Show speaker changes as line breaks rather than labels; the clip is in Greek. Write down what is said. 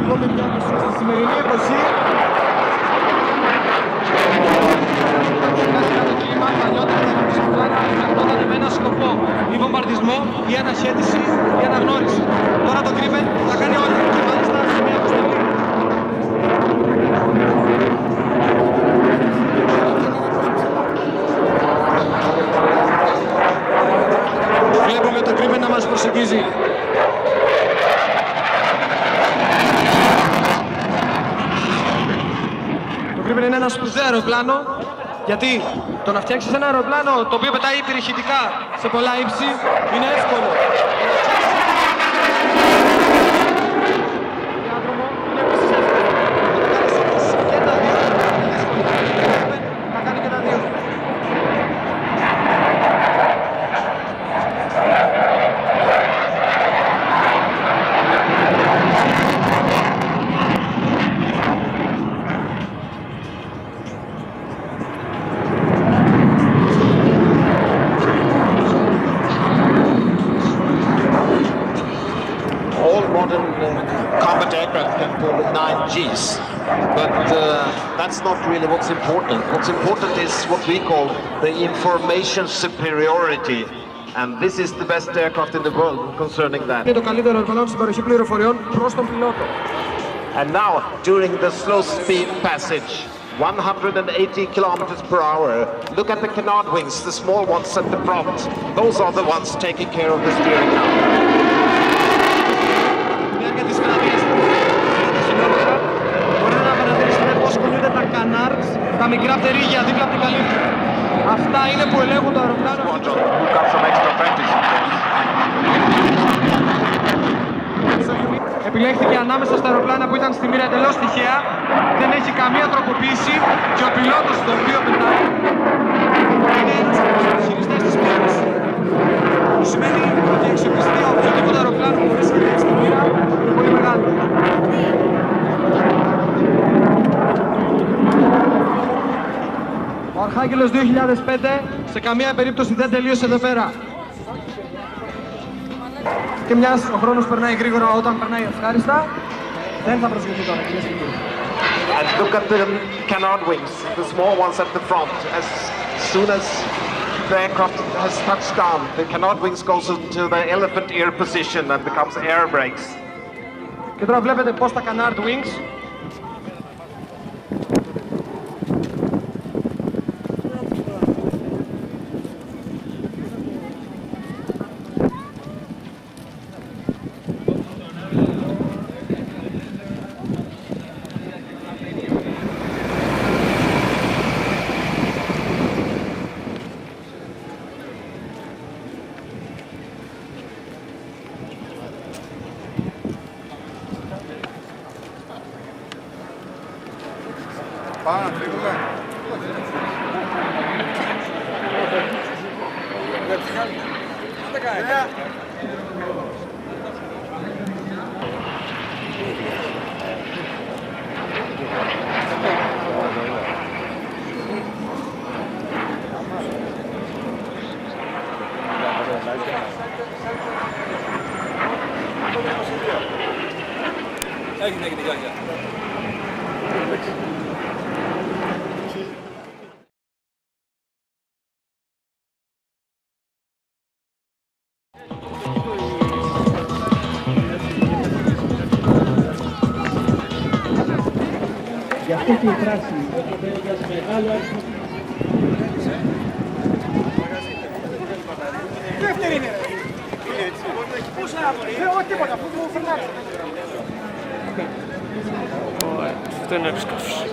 ακόμη μια μισή στη σημερινή εποχή. Το κλίμα παλιότερα θα ξεφτώνανε με ένα σκοπό, ή βομβαρδισμό, ή αναχέτηση, ή αναγνώριση. Τώρα το Gripen θα κάνει όλα και μάλιστα σε μια αποστολή. Βλέπουμε το Gripen να μας προσεγγίζει. Το Gripen είναι ένα σπουδαίο αεροπλάνο, γιατί το να φτιάξεις ένα αεροπλάνο το οποίο πετάει υπερηχητικά σε πολλά ύψη είναι εύκολο. Θα κάνει και τα δύο.
Combat aircraft can pull 9 Gs, but that's not really what's important. What's important is what we call the information superiority, and this is the best aircraft in the world concerning that.
Είναι το καλύτερο αεροπλάνο στην παροχή πληροφοριών προς τον πιλότο.
And now, during the slow speed passage, 180 kilometers per hour, look at the canard wings, the small ones at the front. Those are the ones taking care of the steering now.
Τα κανάρτς, τα μικρά πτερίγια δίπλα από την καλύβη. Αυτά είναι που ελέγχουν το αεροπλάνο. Επιλέχθηκε ανάμεσα στα αεροπλάνα που ήταν στη μοίρα εντελώς τυχαία. Δεν έχει καμία τροποποίηση και ο πιλότος το οποίο πετάει είναι ένας από τους χειριστές της μοίρας. Που σημαίνει ότι η αξιοπιστία οποιοδήποτε αεροπλάνο που βρίσκεται στη μοίρα είναι πολύ μεγάλη. Ο Αρχάγγελος 2005 σε καμία περίπτωση δεν τελείωσε εδώ πέρα. Και μιας ο χρόνος περνάει γρήγορα όταν περνάει ευχάριστα, δεν θα προσγειωθεί τώρα, κυρίες και κύριοι.
And look at the canard wings, the small ones at the front. As soon as the aircraft has touched down, the canard wings goes into the elephant ear position and becomes air brakes.
Και τώρα βλέπετε πώς τα canard wings
Πάμε να φύγουμε. Δεν κάνει. Έγινε, γεια.
Γι' αυτό και η φράση για μεγάλο αριθμό.
Δεύτερη είναι ρε. Πού σαν απορεί. Δεν έχω τίποτα, αφού μου φερνάτε.
Αυτό είναι αεροσκάφος.